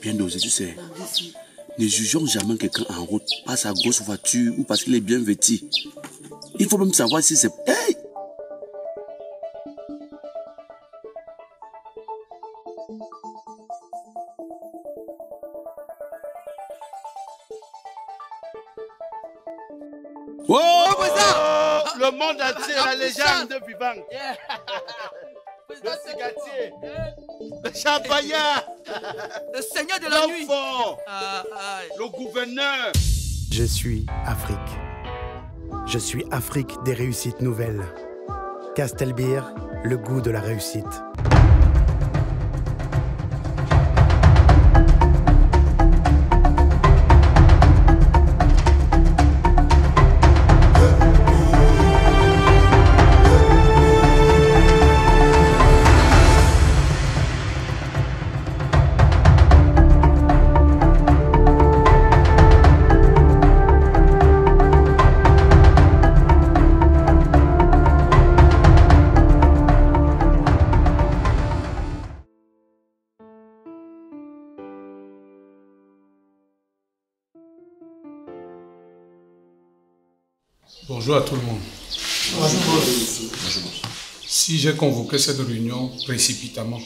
Bien dosé, tu sais. Ne jugeons jamais quelqu'un en route par sa grosse voiture ou parce qu'il est bien vêtu. Il faut même savoir si c'est... Hey! Oh, le monde entier, la légende vivante. Le cigatier, le champagnat, le seigneur de la nuit, le gouverneur. Je suis Afrique. Je suis Afrique des réussites nouvelles. Castelbeer, le goût de la réussite. Bonjour à tout le monde. Bonjour. Bonjour. Si j'ai convoqué cette réunion précipitamment,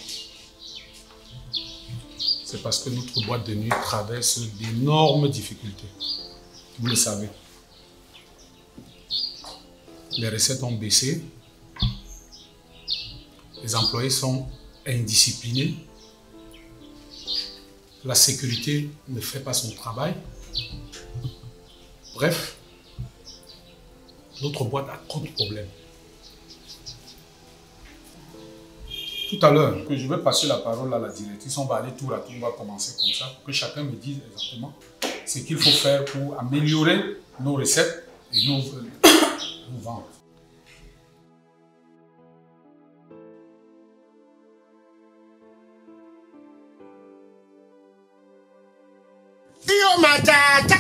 c'est parce que notre boîte de nuit traverse d'énormes difficultés. Vous le savez. Les recettes ont baissé. Les employés sont indisciplinés. La sécurité ne fait pas son travail. Bref, notre boîte a trop de problèmes. Tout à l'heure, que je vais passer la parole à la directrice, on va aller tour à tour, on va commencer comme ça, pour que chacun me dise exactement ce qu'il faut faire pour améliorer nos recettes et nos ventes. Yo matata.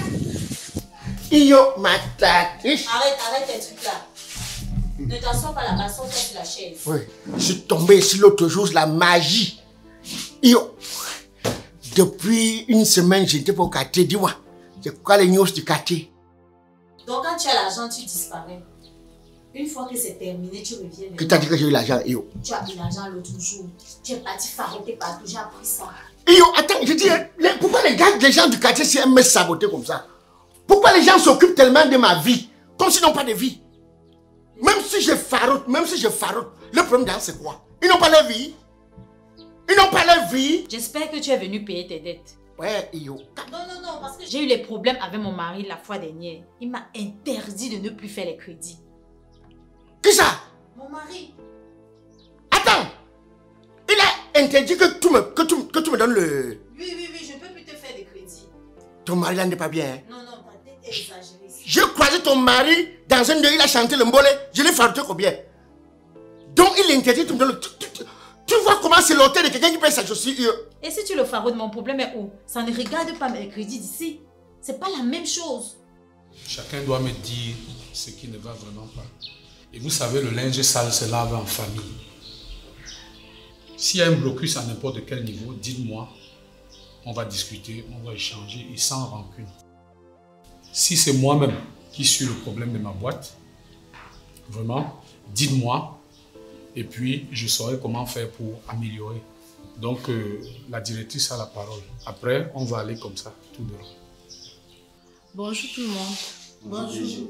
Yo matata. Arrête tes trucs là. Ne t'assois pas là-bas, assois-toi sur la chaise. Oui, je suis tombé ici l'autre jour, la magie. Yo, depuis une semaine, j'étais pas au quartier. Dis-moi, c'est quoi les news du quartier? Donc quand tu as l'argent, tu disparais. Une fois que c'est terminé, tu reviens. Qui t'a dit que j'ai eu l'argent, yo? Tu as eu l'argent l'autre jour. Tu es parti faroter partout, j'ai appris ça. Yo, attends, je dis, pourquoi les gens du quartier s'y aiment me saboter comme ça? Pourquoi les gens s'occupent tellement de ma vie, comme s'ils n'ont pas de vie? Même si je farote, le problème d'ailleurs c'est quoi? Ils n'ont pas leur vie. Ils n'ont pas leur vie. J'espère que tu es venu payer tes dettes. Ouais, yo. Non, parce que j'ai eu les problèmes avec mon mari la fois dernière. Il m'a interdit de ne plus faire les crédits. Qui ça? Mon mari. Attends. Il a interdit que tu me donnes le... Oui, je ne peux plus te faire des crédits. Ton mari là n'est pas bien. Hein? Non, ta tête est exagérée. Je croisais ton mari dans un deuil, il a chanté le mbolé. Je l'ai faroté combien? Donc il interdit de me donner le... Tu vois comment c'est l'hôtel de quelqu'un qui paye sa chaussure? Et si tu le farotes, mon problème est où? Ça ne regarde pas mes crédits d'ici. C'est pas la même chose. Chacun doit me dire ce qui ne va vraiment pas. Et vous savez, le linge sale se lave en famille. S'il y a un blocus à n'importe quel niveau, dites-moi. On va discuter, on va échanger et sans rancune. Si c'est moi-même qui suis le problème de ma boîte, vraiment, dites-moi. Et puis, je saurai comment faire pour améliorer. Donc, la directrice a la parole. Après, on va aller comme ça, tout dehors. Bonjour tout le monde. Bonjour.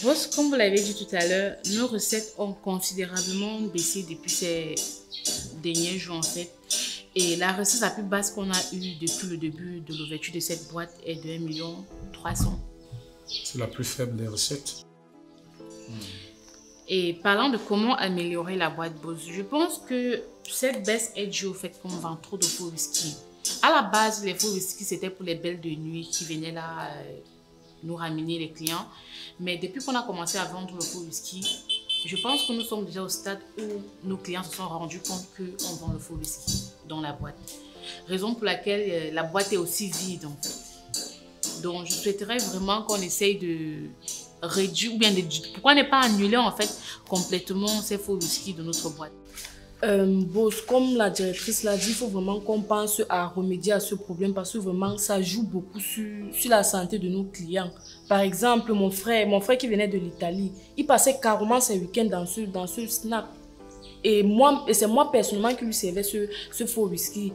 Boss, comme vous l'avez dit tout à l'heure, nos recettes ont considérablement baissé depuis ces derniers jours en fait. Et la recette la plus basse qu'on a eue depuis le début de l'ouverture de cette boîte est de 1 300 000. C'est la plus faible des recettes. Et parlant de comment améliorer la boîte Boss, je pense que cette baisse est due au fait qu'on vend trop de faux whisky. À la base, les faux whisky, c'était pour les belles de nuit qui venaient là nous ramener les clients. Mais depuis qu'on a commencé à vendre le faux whisky, je pense que nous sommes déjà au stade où nos clients se sont rendus compte qu'on vend le faux whisky dans la boîte. Raison pour laquelle la boîte est aussi vide en fait. Donc je souhaiterais vraiment qu'on essaye de réduire ou bien pourquoi ne pas annuler en fait complètement ces faux whisky de notre boîte. Boss, comme la directrice l'a dit, il faut vraiment qu'on pense à remédier à ce problème parce que vraiment, ça joue beaucoup sur la santé de nos clients. Par exemple, mon frère qui venait de l'Italie, il passait carrément ses week-ends dans ce snack. Et c'est moi personnellement qui lui servais ce faux whisky.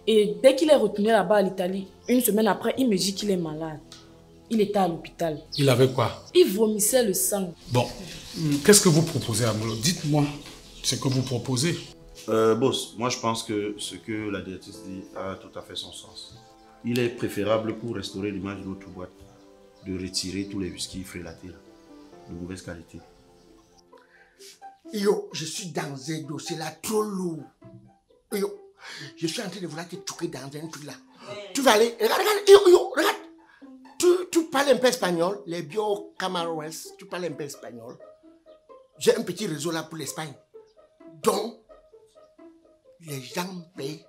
Et dès qu'il est retourné là-bas à l'Italie, une semaine après, il me dit qu'il est malade. Il était à l'hôpital. Il avait quoi? Il vomissait le sang. Bon, qu'est-ce que vous proposez, Amolo? Dites-moi ce que vous proposez. Boss, moi je pense que ce que la directrice dit a tout à fait son sens. Il est préférable pour restaurer l'image de notre boîte de retirer tous les whisky frélatés de mauvaise qualité. Yo, je suis dans un dossier là trop lourd. Yo, je suis en train de vouloir te choquer dans un truc là. Tu vas aller, regarde. Tu parles un peu espagnol, les bio Camarones, tu parles un peu espagnol. J'ai un petit réseau là pour l'Espagne. Donc, les gens payent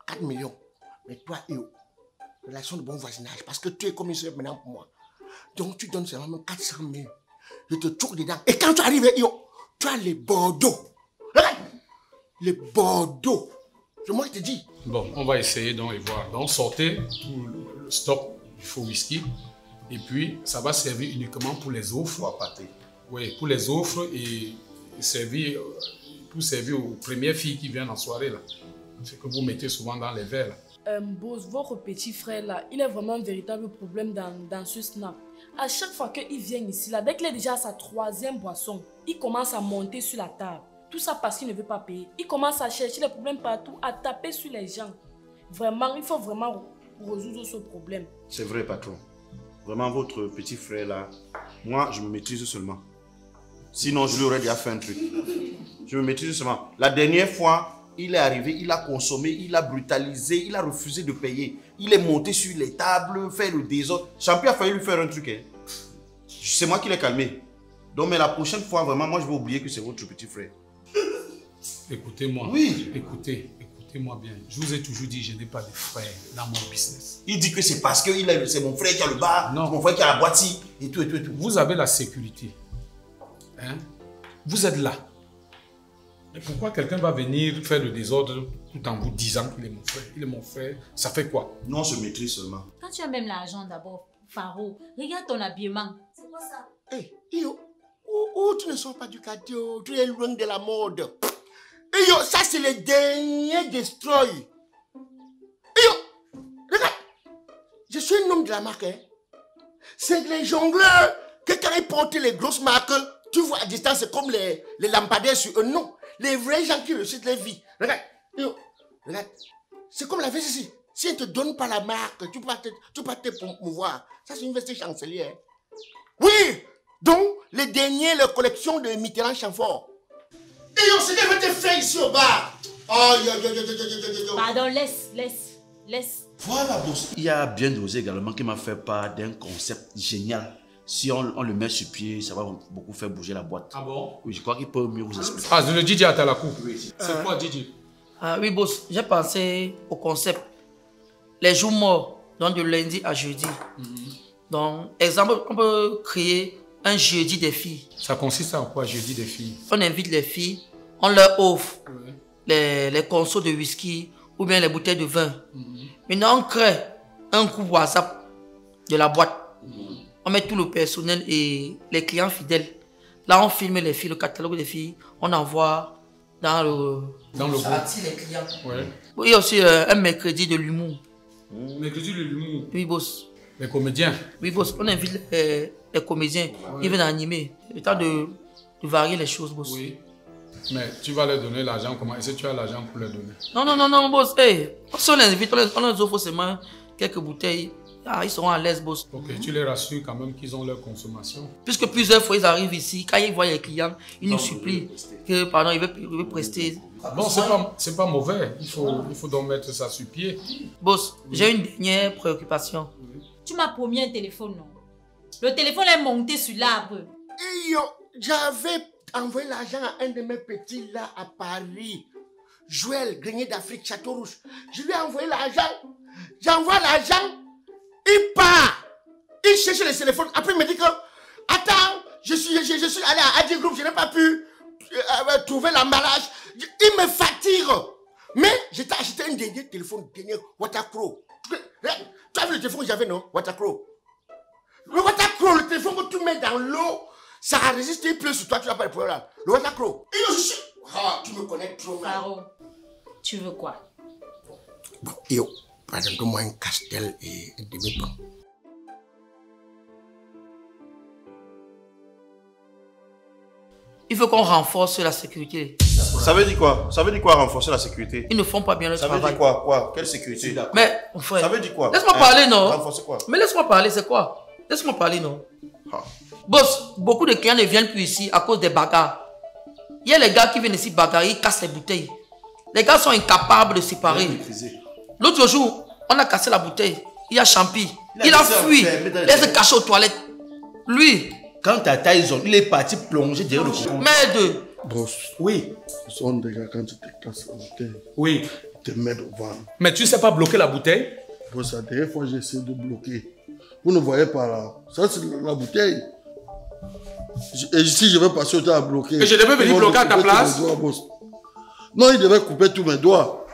4 millions. Mais toi, relation de bon voisinage, parce que tu es commissaire maintenant pour moi. Donc, tu donnes seulement 400 000. Je te choque dedans. Et quand tu arrives, tu as les Bordeaux. Regarde, les Bordeaux. C'est moi qui te dis. Bon, on va essayer donc et voir. Donc, sortez tout le stock du faux whisky. Et puis, ça va servir uniquement pour les offres. Oui, pour les offres et servir, tout servir aux premières filles qui viennent en soirée. C'est que vous mettez souvent dans les verres. Boss, votre petit frère là, il est vraiment un véritable problème dans ce snap. À chaque fois qu'il vient ici, là, dès qu'il est déjà à sa 3e boisson, il commence à monter sur la table. Tout ça parce qu'il ne veut pas payer. Il commence à chercher les problèmes partout, à taper sur les gens. Vraiment, il faut vraiment résoudre ce problème. C'est vrai, patron. Vraiment, votre petit frère là, moi, je me maîtrise seulement. Sinon, je lui aurais déjà fait un truc. Je me maîtrise seulement. La dernière fois, il est arrivé, il a consommé, il a brutalisé, il a refusé de payer. Il est monté sur les tables, fait le désordre. Champion a failli lui faire un truc. Hein. C'est moi qui l'ai calmé. Donc, mais la prochaine fois, vraiment, moi, je vais oublier que c'est votre petit frère. Écoutez-moi. Oui. Écoutez-moi bien. Je vous ai toujours dit, je n'ai pas de frère dans mon business. Il dit que c'est parce que c'est mon frère qui a le bar, non. Mon frère qui a la boîte et tout. Vous avez la sécurité. Hein? Vous êtes là. Et pourquoi quelqu'un va venir faire le désordre tout en vous disant qu'il est mon frère? Il est mon frère. Ça fait quoi? Non, on se maîtrise seulement. Quand tu as même l'argent d'abord, Faro, regarde ton habillement. C'est quoi ça? Hey, tu ne sors pas du cadeau, tu es loin de la mode. Ça c'est le dernier destroy. Regarde, je suis un homme de la marque. Hein. C'est les jongleurs que quand ils portent les grosses marques, tu vois à distance, c'est comme les lampadaires sur eux. Non, les vrais gens qui réussissent leur vie. Regarde, regarde, c'est comme la veste ici. Si on ne te donne pas la marque, tu peux pas te promouvoir. Ça c'est une veste chancelière. Oui, donc les derniers, la collection de Mitterrand Chamfort. C'est ce que je te faire ici au bar. Pardon, laisse. Voilà, boss. Il y a bien dosé également qui m'a fait part d'un concept génial. Si on le met sur pied, ça va beaucoup faire bouger la boîte. Ah bon? Oui, je crois qu'il peut mieux vous expliquer. Ah, c'est le DJ Atalakou. Oui. C'est quoi DJ? Oui, boss, j'ai pensé au concept. Les jours morts, donc de lundi à jeudi. Donc, exemple, on peut créer un jeudi des filles. Ça consiste en quoi, jeudi des filles? On invite les filles, on leur offre les consos de whisky ou bien les bouteilles de vin. Maintenant, on crée un groupe WhatsApp de la boîte. On met tout le personnel et les clients fidèles. Là, on filme les filles, le catalogue des filles. On envoie dans le groupe. Ça attire les clients. Il y a aussi un mercredi de l'humour. Mercredi de l'humour? Oui, boss. Les comédiens? Oui, boss. On invite les comédiens. Ils viennent animer. Le temps de varier les choses, boss. Oui. Mais tu vas leur donner l'argent comment? Est-ce que tu as l'argent pour leur donner? Non, boss. Hey, si on les invite, on leur offre seulement quelques bouteilles. Ils seront à l'aise, boss. Ok, tu les rassures quand même qu'ils ont leur consommation. Puisque plusieurs fois ils arrivent ici, quand ils voient les clients, ils nous supplient que, pardon, ils veulent prester. Bon, c'est pas mauvais. Il faut donc mettre ça sur pied. Boss, j'ai une dernière préoccupation. Tu m'as promis un téléphone, non? Le téléphone est monté sur l'arbre. J'avais envoyé l'argent à un de mes petits là à Paris. Joël, grenier d'Afrique, Château Rouge. Je lui ai envoyé l'argent. J'envoie l'argent. Il part. Il cherche le téléphone. Après, il me dit que, attends, je suis allé à Adi Group, je n'ai pas pu trouver l'emballage. Il me fatigue. Mais j'ai acheté un dernier téléphone, dernier Watercrow. Tu as vu le téléphone que j'avais, non? Watercrow. Le Watercrow, le téléphone que tu mets dans l'eau, ça résiste, il pleut sur toi, tu n'as pas de problème. Le Watercrow. Tu me connais trop mal. Faro, tu veux quoi? Bon, yo, pardonne-moi un castel et un demi-pain. Il faut qu'on renforce la sécurité. Ça veut dire quoi? Ça veut dire quoi renforcer la sécurité? Ils ne font pas bien le travail. Ça veut dire quoi? Quoi? Quelle sécurité? Mais, mon frère. Ça veut dire quoi? Laisse-moi parler, non? Renforcer quoi? Mais laisse-moi parler, c'est quoi? Laisse-moi parler, non? Boss, beaucoup de clients ne viennent plus ici à cause des bagarres. Il y a les gars qui viennent ici bagarrer, ils cassent les bouteilles. Les gars sont incapables de séparer. L'autre jour, on a cassé la bouteille. Il y a Champi. Il a fui. Il s'est caché aux toilettes. Lui. Quand Tata il est parti plonger derrière le courant. Merde. Boss. Oui. Ce sont des gars quand tu te casses la bouteille. Oui. Ils te mettent devant. Mais tu sais pas bloquer la bouteille? Boss, la dernière fois j'ai essayé de bloquer. Vous ne voyez pas là. Ça c'est la bouteille. Et si je vais passer au temps à bloquer. Et je devais venir bloquer à ta place? Doigts, boss. Non, il devait couper tous mes doigts.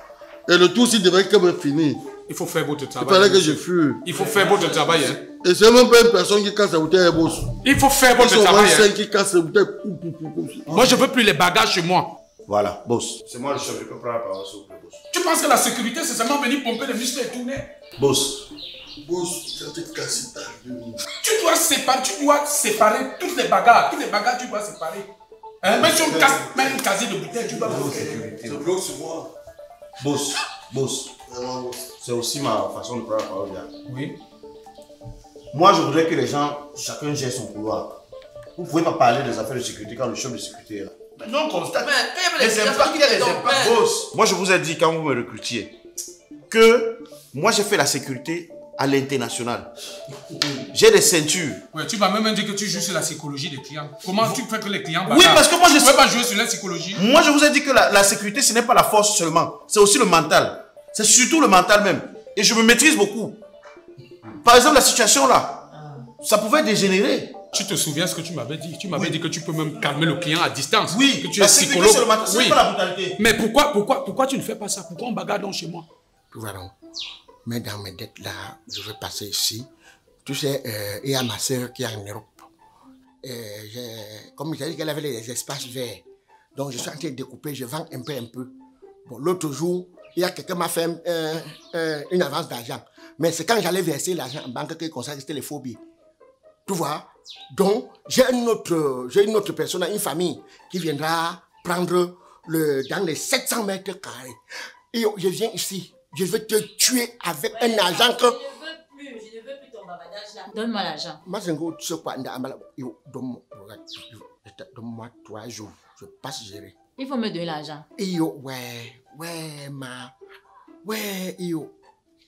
Et le tout, il devait quand même finir. Il faut faire votre travail. Il fallait que je fuis. Il faut faire votre travail. Hein. Et c'est même pas une personne qui casse la bouteille, boss. Il faut faire votre travail. Ils sont 25 qui cassent la bouteille. Moi, je veux plus les bagages chez moi. Voilà, boss. C'est moi le chef, je peux prendre la parole s'il vous plaît, boss. Tu penses que la sécurité, c'est seulement venir pomper les muscles et tourner? Boss. Boss, ça te casse ta vie. Tu dois séparer toutes les bagarres. Toutes les bagarres, tu dois séparer. Hein? Même si on casse même une casier de bouteille, tu dois bloquer. Je bloque sur moi. Boss, boss. C'est aussi ma façon de prendre la parole. Oui. Moi, je voudrais que les gens, chacun gère son couloir. Vous ne pouvez pas parler des affaires de sécurité quand le chef de sécurité est là. Non, on constate. Mais les impacts. Boss, moi je vous ai dit quand vous me recrutiez que moi j'ai fait la sécurité à l'international. J'ai des ceintures. Ouais, tu vas même dire que tu joues sur la psychologie des clients. Comment tu fais que les clients Oui, parce que moi je ne peux pas jouer sur la psychologie. Moi je vous ai dit que la sécurité ce n'est pas la force seulement, c'est aussi le mental. C'est surtout le mental même. Et je me maîtrise beaucoup. Par exemple la situation là, ça pouvait dégénérer. Tu te souviens ce que tu m'avais dit? Tu m'avais dit que tu peux même calmer le client à distance. Oui, que tu es psychologue. C'est pas la brutalité. Mais pourquoi tu ne fais pas ça? Pourquoi on bagarre donc chez moi? Voilà. Mais dans mes dettes là, je vais passer ici. Tu sais, il y a ma soeur qui est en Europe. Comme j'ai dit qu'elle avait les espaces verts. Donc je suis en train de découper, je vends un peu. Bon, l'autre jour, il y a quelqu'un qui m'a fait une avance d'argent. Mais c'est quand j'allais verser l'argent en banque que consacre c'était les phobies. Tu vois? Donc, j'ai une autre personne, une famille qui viendra prendre dans les 700 mètres carrés. Et je viens ici, je vais te tuer avec un argent que... Je ne veux plus ton bavardage là. Donne-moi l'argent. Moi, tu sais quoi? Donne-moi 3 jours, je passe gérer. Il faut me donner l'argent.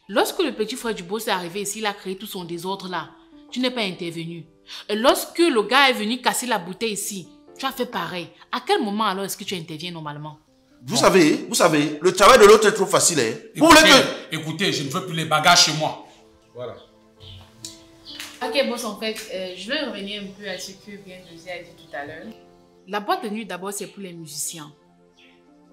Lorsque le petit frère du boss est arrivé ici, il a créé tout son désordre là. Tu n'es pas intervenu. Et lorsque le gars est venu casser la bouteille ici, tu as fait pareil. À quel moment alors est-ce que tu interviens normalement? Vous savez, le travail de l'autre est trop facile. Écoutez, je ne veux plus les bagages chez moi. Voilà. Ok, boss, en fait, je vais revenir un peu à ce que bien José a dit tout à l'heure. La boîte de nuit, d'abord, c'est pour les musiciens.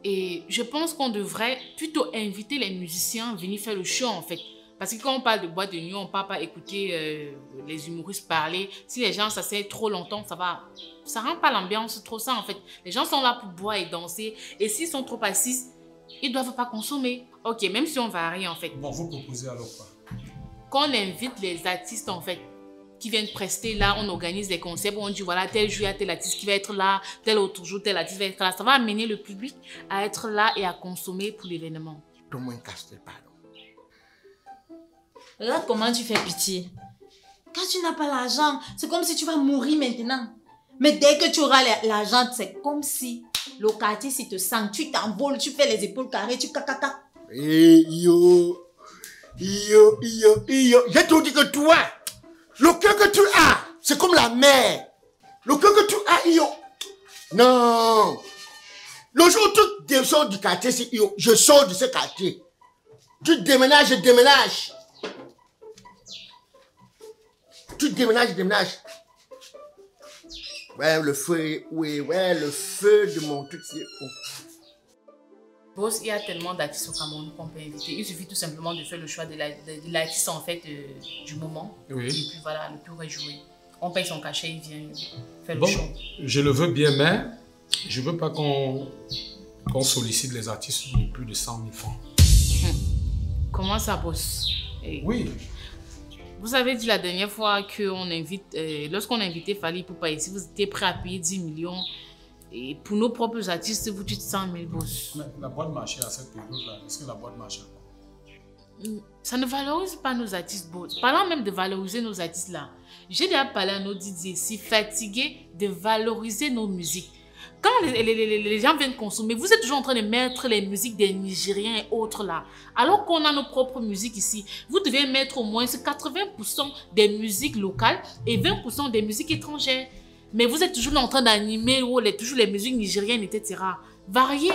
Et je pense qu'on devrait plutôt inviter les musiciens à venir faire le show, en fait. Parce que quand on parle de boîte de nuit, on ne parle pas écouter les humoristes parler. Si les gens s'asseyent trop longtemps, ça rend pas l'ambiance trop ça, en fait. Les gens sont là pour boire et danser. Et s'ils sont trop assis, ils ne doivent pas consommer. Ok, même si on varie, en fait. Bon, vous proposez alors quoi? Quand on invite les artistes, en fait, qui viennent prester là, on organise des concerts, on dit voilà, tel jour, il y a tel artiste qui va être là, tel autre jour, tel artiste va être là. Ça va amener le public à être là et à consommer pour l'événement. Donne-moi un castel, pardon. Regarde comment tu fais pitié. Quand tu n'as pas l'argent, c'est comme si tu vas mourir maintenant. Mais dès que tu auras l'argent, c'est comme si le quartier s'il te sent, tu t'envoles, tu fais les épaules carrées, tu caca. Yo. J'ai tout dit que toi, le cœur que tu as, c'est comme la mer. Le cœur que tu as, yo. Non. Le jour où tu descends du quartier, je sors de ce quartier. Tu déménages, je déménage. Tu déménages, je déménage. Ouais, le feu, oui, ouais, le feu de mon truc, c'est... Oh. Boss, il y a tellement d'artistes au Cameroun qu'on peut inviter. Il suffit tout simplement de faire le choix de l'artiste en fait du moment. Oui. Et puis voilà, le tour est joué. On paye son cachet, il vient faire Bon, le show. je le veux bien, mais je ne veux pas qu'on sollicite les artistes de plus de 100 000 francs. Comment ça, boss? Oui. Vous avez dit la dernière fois qu'on invite, lorsqu'on a invité Fally Ipupa ici, vous étiez prêt à payer 10 millions. Et pour nos propres artistes, vous dites 100 000 boss. Mais la boîte marchait à cette période-là. Est-ce que la boîte marchait? Ça ne valorise pas nos artistes, boss. Parlant même de valoriser nos artistes là, j'ai déjà parlé à nos DJ ici, fatigués de valoriser nos musiques. Quand les gens viennent consommer, vous êtes toujours en train de mettre les musiques des Nigériens et autres là. Alors qu'on a nos propres musiques ici, vous devez mettre au moins 80% des musiques locales et 20% des musiques étrangères. Mais vous êtes toujours en train d'animer toujours les musiques nigériennes, etc. Variez.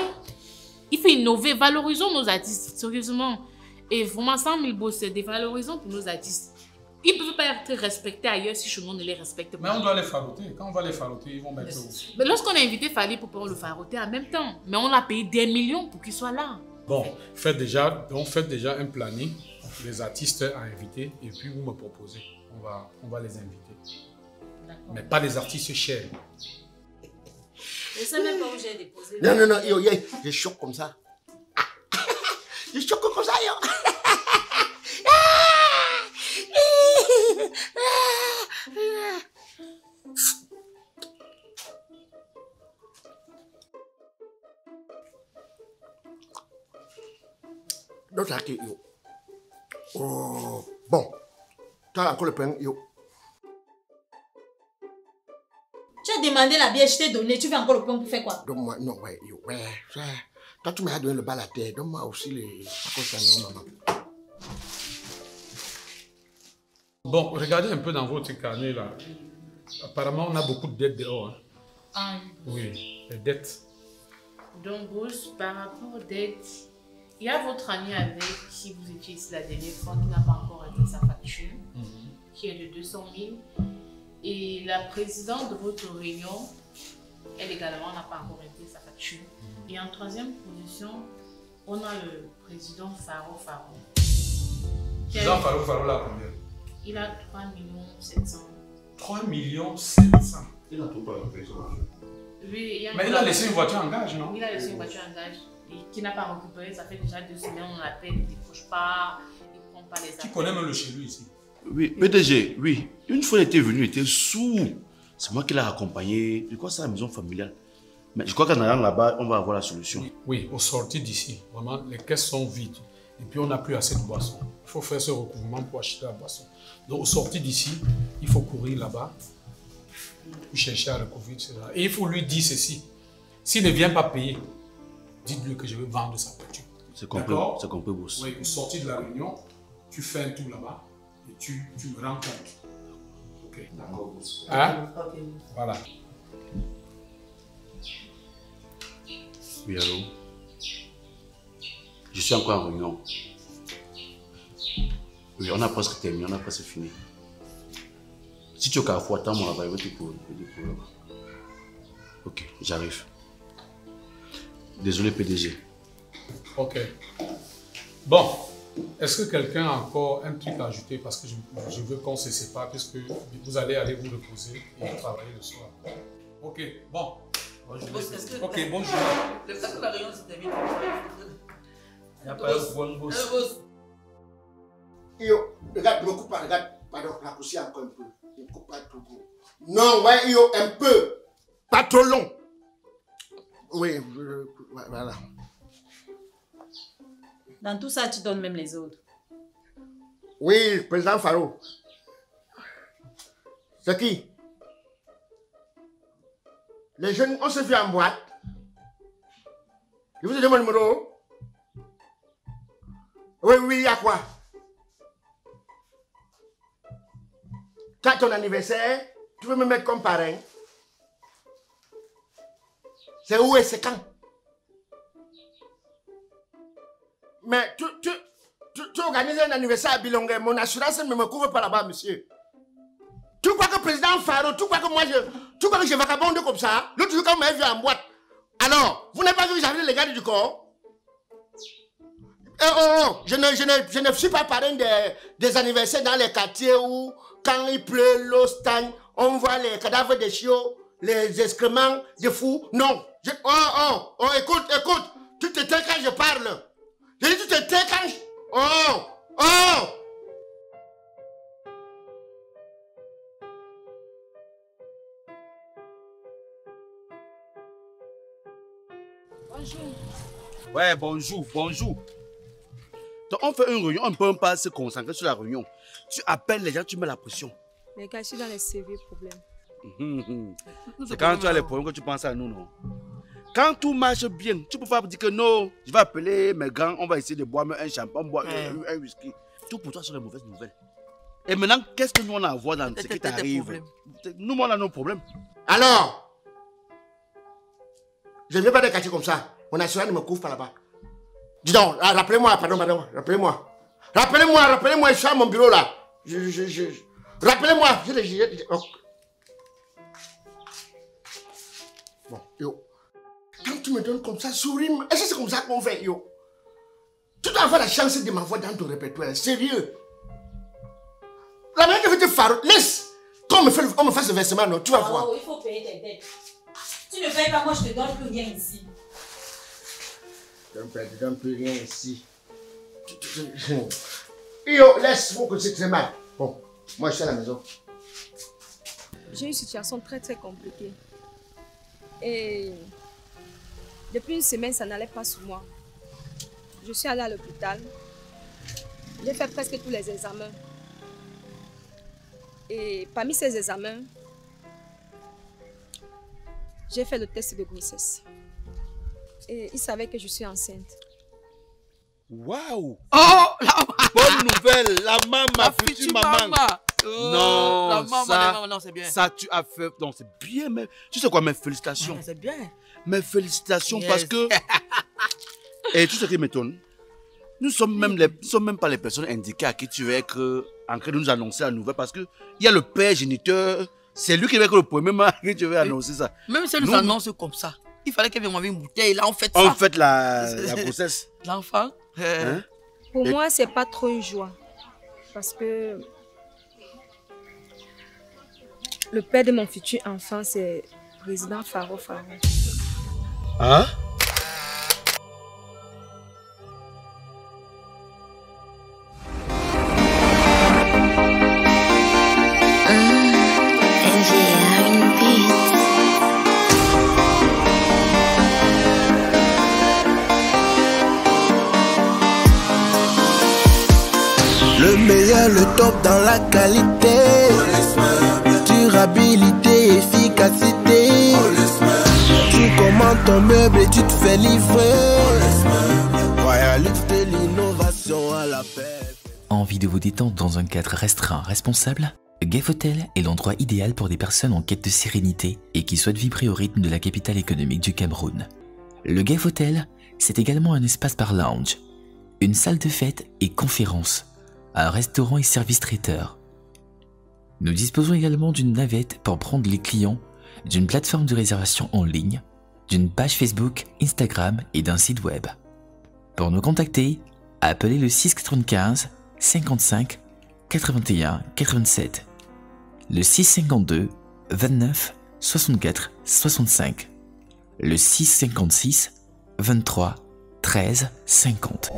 Il faut innover. Valorisons nos artistes, sérieusement. Et vraiment, 100 000 boss, dévalorisons pour nos artistes. Ils ne peuvent pas être respectés ailleurs si chez nous on ne les respecte pas. Mais on doit les faroter. Quand on va les faroter, ils vont mettre où? Mais lorsqu'on a invité Fally Ipupa, on le faroter en même temps. Mais on a payé des millions pour qu'il soit là. Bon, faites déjà un planning, les artistes à inviter, et puis vous me proposez. On va les inviter. Mais pas les artistes chers. Je ne sais même pas où j'ai déposé. Non, yo, je choque comme ça. Je choque comme ça, yo. D'autres artistes, yo. Oh, bon. Tu as encore le pain, yo. Tu as demandé la bière, je t'ai donné. Tu veux encore le pain pour faire quoi? Donne-moi, non, ouais, yo, ouais. Toi, tu m'as donné le bal à terre. Donne-moi aussi les... maman. Bon, regardez un peu dans votre carnet là. Apparemment, on a beaucoup de dettes dehors. Hein. Oui, les dettes. Donc, boss, par rapport aux dettes, il y a votre ami avec qui vous étiez ici la dernière fois qui n'a pas encore été sa facture, qui est de 200 000. Et la présidente de votre réunion, elle également n'a pas encore été sa facture. Et en troisième position, on a le président Faro. Président Faro là combien? Il a 3 700 000. 3 700 000. Il a tout pas fait ça. Oui, mais il a laissé une voiture en gage, non? Il a laissé une voiture en gage et qui n'a pas récupéré. Ça fait déjà 2 semaines, on l'appelle, il ne décroche pas, il ne prend pas les appels. Tu connais même le chez lui ici? Oui, PDG, oui. Une fois il était venu, il était sourd. C'est moi qui l'ai accompagné. Je crois que c'est la maison familiale. Mais je crois qu'en allant là-bas, on va avoir la solution. Oui, au sortir d'ici, vraiment, les caisses sont vides. Et puis on n'a plus assez de boissons. Il faut faire ce recouvrement pour acheter la boisson. Donc au sortir d'ici, il faut courir là-bas, puis chercher à recouvrir, etc. Et il faut lui dire ceci. S'il ne vient pas payer, dites-lui que je vais vendre sa voiture. C'est compris, boss. Oui, au sortir de la réunion, tu fais un tour là-bas et tu me rends compte. Ok, d'accord, boss. Hein? Ok. Voilà. Oui, allô? Je suis encore en réunion. Oui, on a presque terminé, on a presque fini. Si tu es au carrefour, attends-moi là-bas, je vais te courir là-bas. Ok, j'arrive. Désolé, PDG. Ok. Bon, est-ce que quelqu'un a encore un truc à ajouter parce que je veux qu'on se sépare puisque vous allez vous reposer et travailler le soir. Ok, bon. Ok, bonjour. Le temps que la réunion se termine. Il n'y a pas de bon boss. Yo, regarde, ne me coupe pas, regarde. Pardon, raccourcis encore un peu. Ne me coupe pas trop gros. Non, ouais, yo, un peu. Pas trop long. Oui, voilà. Dans tout ça, tu donnes même les autres. Oui, président Faro. C'est qui? Les jeunes, on se fait en boîte. Je vous ai donné mon numéro. Oui, il y a quoi? Quand ton anniversaire, tu veux me mettre comme parrain. C'est où et c'est quand? Mais tu organises un anniversaire à Bilongue, mon assurance ne me couvre pas là-bas, monsieur. Tu crois que le président Faro, tu crois que moi Tu crois que je vagabonde comme ça? L'autre jour, quand vous m'avez vu en boîte. Alors, vous n'avez pas vu que j'avais les gardes du corps? Je ne suis pas parrain des anniversaires dans les quartiers où, quand il pleut, l'eau stagne, on voit les cadavres des chiots, les excréments de fous. Non. Écoute, tu te tais quand je parle. Je dis, tu te tais quand je... Bonjour. Ouais, bonjour. Donc on fait une réunion, on ne peut pas se concentrer sur la réunion. Tu appelles les gens, tu mets la pression. Les gars, je suis dans les sérieux problèmes. C'est quand tu as les problèmes que tu penses à nous, non? Quand tout marche bien, tu peux pas dire que non, je vais appeler mes grands, on va essayer de boire un champagne, boire un whisky. Tout pour toi sont les mauvaises nouvelles. Et maintenant, qu'est-ce que nous on a à voir dans ce qui t'arrive? Nous, on a nos problèmes. Alors, je ne viens pas de quartier comme ça. Mon assurance ne me couvre pas là-bas. Dis donc, rappelez-moi, pardon, rappelez-moi, je suis à mon bureau là. Rappelez-moi, Bon, yo. Quand tu me donnes comme ça, souris, est-ce que c'est comme ça qu'on fait, yo? Tu dois avoir la chance de m'avoir dans ton répertoire, sérieux. La manière que je te faire, laisse. Quand on me fasse le versement, non, tu vas voir. Il faut payer tes dettes. Tu ne payes pas, moi je te donne plus rien ici. Je ne donne plus rien ici. Yo, laisse-moi que c'est très mal. Bon, moi je suis à la maison. J'ai une situation très compliquée. Et depuis une semaine, ça n'allait pas sur moi. Je suis allée à l'hôpital. J'ai fait presque tous les examens. Et parmi ces examens, j'ai fait le test de grossesse. Et il savait que je suis enceinte. Waouh! Oh! Bonne nouvelle! La maman, future maman! Non, la maman, non, c'est bien. Ça, tu as fait. Non, c'est bien, mais. Tu sais quoi, mes félicitations. Ouais, c'est bien. Mes félicitations Yes. parce que. Et tu sais ce qui m'étonne? Nous sommes même pas les personnes indiquées à qui tu veux être en train de nous annoncer la nouvelle parce que il y a le père géniteur, c'est lui qui va être le premier moment que tu veux annoncer ça. Même si elle nous annonce comme ça, il fallait qu'elle vienne m'envoyer une bouteille. Là, on fait ça. On fait la grossesse. L'enfant. Hein? Pour moi, c'est pas trop une joie. Parce que le père de mon futur enfant, c'est président Faro. Hein? Le meilleur, le top dans la qualité, durabilité, efficacité. Tu commandes ton meuble et tu te fais livrer. Royalité, l'innovation à la paix. Envie de vous détendre dans un cadre restreint, responsable? Gef Hotel est l'endroit idéal pour des personnes en quête de sérénité et qui souhaitent vibrer au rythme de la capitale économique du Cameroun. Le Gef Hotel, c'est également un espace bar lounge, une salle de fête et conférences, un restaurant et service traiteur. Nous disposons également d'une navette pour prendre les clients, d'une plateforme de réservation en ligne, d'une page Facebook, Instagram et d'un site web. Pour nous contacter, appelez le 695 55 81 87, le 652 29 64 65, le 656 23 13 50.